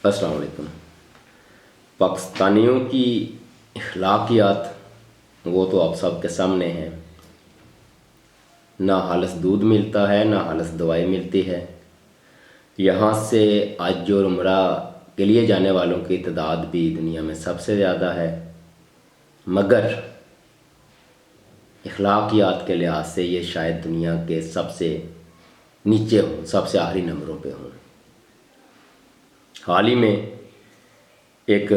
अस्सलाम वालेकुम। पाकिस्तानियों की अखलाकियात वो तो आप सबके सामने हैं। ना खालिस दूध मिलता है, ना खालिस दवाई मिलती है। यहाँ से आज और उम्रा के लिए जाने वालों की तादाद भी दुनिया में सबसे ज़्यादा है, मगर अखलाकियात के लिहाज से ये शायद दुनिया के सबसे नीचे हों, सबसे आखिरी नंबरों पे हों। हाल ही में एक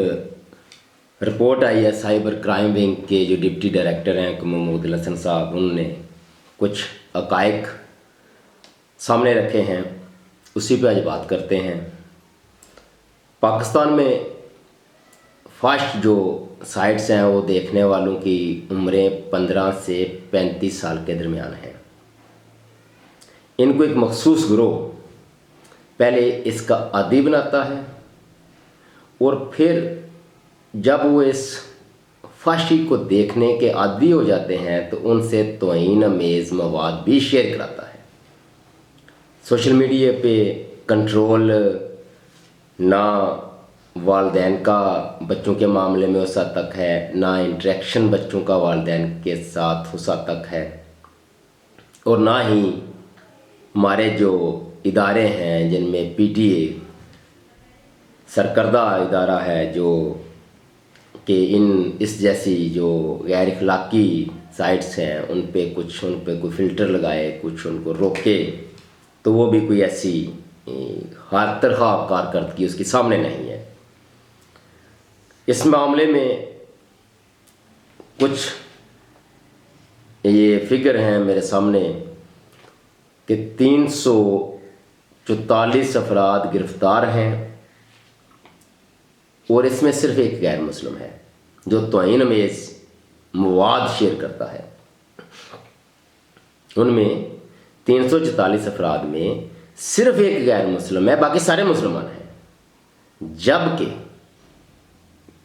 रिपोर्ट आई है साइबर क्राइम विंग के जो डिप्टी डायरेक्टर हैं महमूद हसन साहब, उन्होंने कुछ हक़ाइक़ सामने रखे हैं, उसी पे आज बात करते हैं। पाकिस्तान में फास्ट जो साइट्स हैं वो देखने वालों की उम्रें 15 से 35 साल के दरमियान हैं। इनको एक मखसूस ग्रोह पहले इसका आदी बनाता है और फिर जब वो इस फाशी को देखने के आदी हो जाते हैं तो उनसे तौहीन आमेज़ मवाद भी शेयर कराता है। सोशल मीडिया पे कंट्रोल ना वालिदैन का बच्चों के मामले में उस हद तक है, ना इंटरेक्शन बच्चों का वालिदैन के साथ उस हद तक है, और ना ही हमारे जो इदारे हैं जिनमें पीटीए सरकर्दा इदारा है जो कि इस जैसी जो गैर अखलाकी साइट्स हैं उन पे कोई फ़िल्टर लगाए, कुछ उनको रोके, तो वो भी कोई ऐसी हर तरह कारकर्दगी उसकी सामने नहीं है। इस मामले में कुछ ये फिगर हैं मेरे सामने कि 344 अफराद गिरफ़्तार हैं और इसमें सिर्फ एक गैर मुस्लिम है जो तौहीन आमेज़ मवाद शेयर करता है। उनमें 344 अफराद में सिर्फ एक गैर मुस्लिम है, बाकी सारे मुसलमान हैं। जबकि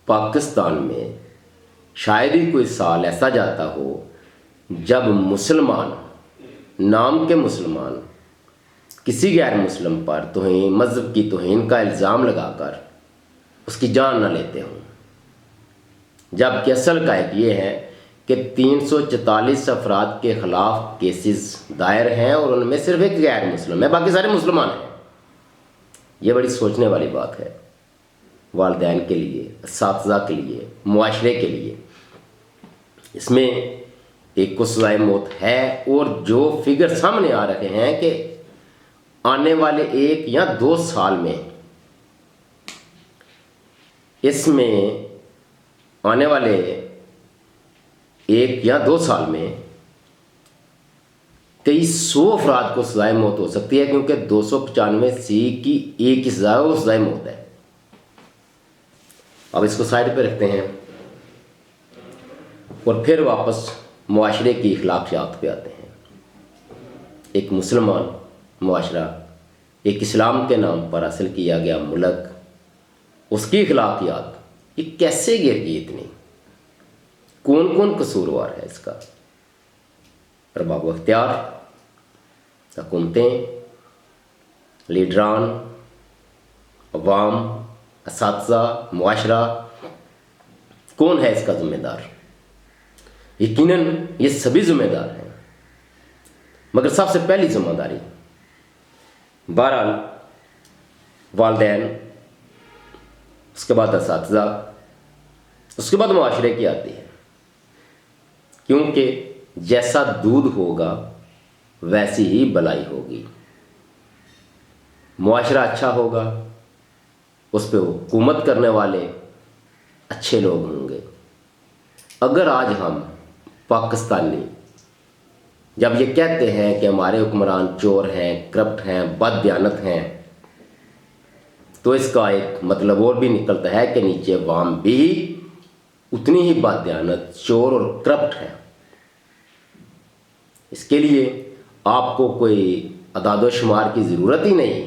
पाकिस्तान में शायद ही कोई साल ऐसा जाता हो जब मुसलमान, नाम के मुसलमान, किसी गैर मुस्लिम पर तौहीन, मज़हब की तौहीन का इल्ज़ाम लगाकर उसकी जान न लेते हों। जबकि असल का एक ये है कि 344 अफराद के ख़िलाफ़ केसेस दायर हैं और उनमें सिर्फ एक गैर मुस्लिम है, बाकी सारे मुसलमान हैं। ये बड़ी सोचने वाली बात है वालिदैन के लिए, असातिज़ा के लिए, मुआशरे के लिए। इसमें एक को सज़ाए मौत है और जो फिगर सामने आ रहे हैं कि आने वाले 1 या 2 साल में, इसमें आने वाले 1 या 2 साल में कई 100 अफराद को सज़ाए मौत हो सकती है, क्योंकि 295C की एक ही सज़ा वो सज़ाए मौत है। अब इसको साइड पे रखते हैं और फिर वापस मुआशरे की अखलाकियात पे आते हैं। एक मुसलमान मुआशरा, एक इस्लाम के नाम पर हासिल किया गया मुल्क, उसकी अखलाकियात ये कैसे गिर गई इतनी? कौन कौन कसूरवार है इसका? अरबाब इख्तियार, हुकूमतें, लीडरान, अवाम, असातिज़ा, मुआशरा, कौन है इसका ज़िम्मेदार? यकीनन ये सभी ज़िम्मेदार हैं, मगर सबसे पहली ज़िम्मेदारी बहरहाल वालिदैन, उसके बाद असातिज़ा, उसके बाद मुआशरे की आती है। क्योंकि जैसा दूध होगा वैसी ही बलाई होगी। मुआशरा अच्छा होगा, उस पर हुकूमत करने वाले अच्छे लोग होंगे। अगर आज हम पाकिस्तानी जब ये कहते हैं कि हमारे हुक्मरान चोर हैं, करप्ट हैं, बददियानत हैं, तो इसका एक मतलब और भी निकलता है कि नीचे अवाम भी उतनी ही बददियानत, चोर और करप्ट है। इसके लिए आपको कोई अदाद शुमार की ज़रूरत ही नहीं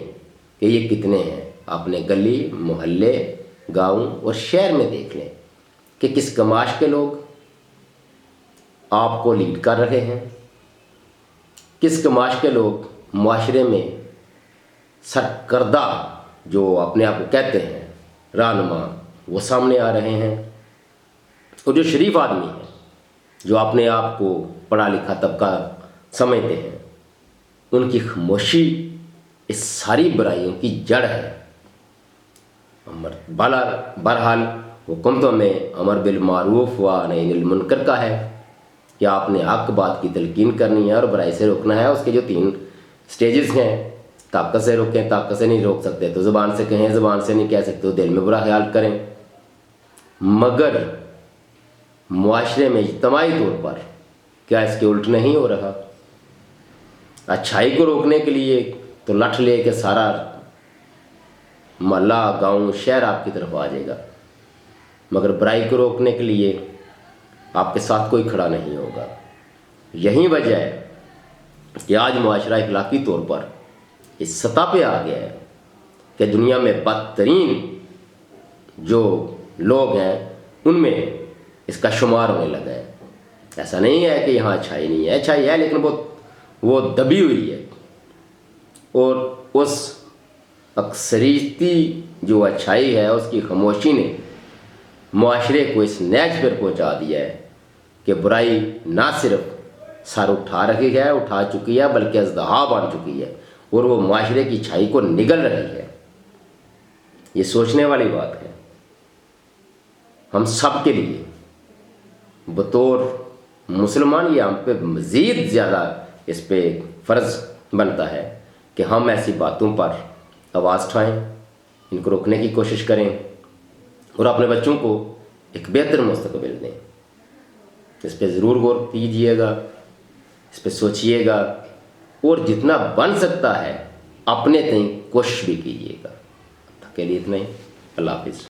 कि ये कितने हैं। अपने गली, मोहल्ले, गांव और शहर में देख लें कि किस कमाश के लोग आपको लीड कर रहे हैं, किस कमाश के लोग मुआशरे में सरकर्दा जो अपने आप को कहते हैं رہنما وہ سامنے آ رہے ہیں، اور جو شریف آدمی ہیں، جو اپنے آپ کو پڑھا لکھا طبقہ سمجھتے ہیں، ان کی خاموشی اس ساری برائیوں کی جڑ ہے۔ بہرحال حکم میں امر بالمعروف و نہی عن المنکر کا ہے کہ آپ نے حق بات کی تلقین کرنی ہے اور برائی سے روکنا ہے۔ اس کے جو 3 سٹیجز ہیں، طاقت سے روکیں، طاقت سے نہیں روک سکتے تو زبان سے کہیں، زبان سے نہیں کہہ سکتے تو دل میں برا خیال کریں۔ مگر معاشرے میں اجتماعی طور پر کیا اس کے الٹ نہیں ہو رہا؟ اچھائی کو روکنے کے لیے تو لٹھ لے کے سارا محلہ، گاؤں، شہر آپ کی طرف آ جائے گا، مگر برائی کو روکنے کے لیے آپ کے ساتھ کوئی کھڑا نہیں ہوگا۔ یہی وجہ ہے کہ آج معاشرہ اخلاقی طور پر اس سطح پہ آ گیا ہے کہ دنیا میں بدترین جو لوگ ہیں ان میں اس کا شمار ہونے لگا ہے۔ ایسا نہیں ہے کہ یہاں اچھائی نہیں ہے، اچھائی ہے لیکن وہ دبی ہوئی ہے، اور اس اکثریتی جو اچھائی ہے اس کی خاموشی نے معاشرے کو اس نیچ پر پہنچا دیا ہے کہ برائی نہ صرف سر اٹھا چکی ہے بلکہ ازدہا بن چکی ہے، اور وہ معاشرے کی اچھائی کو نگل رہی ہے۔ یہ سوچنے والی بات ہے۔ ہم سب کے لیے بطور مسلمان یہ ہم پہ مزید زیادہ اس پہ فرض بنتا ہے کہ ہم ایسی باتوں پر آواز اٹھائیں، ان کو روکنے کی کوشش کریں، اور اپنے بچوں کو ایک بہتر مستقبل دیں۔ اس پہ ضرور غور کیجیے گا، اس پہ سوچیے گا، اور جتنا بن سکتا ہے اپنے تئیں کوشش بھی کیجیے گا۔ اب تک کے لیے اتنا ہی۔ اللہ حافظ۔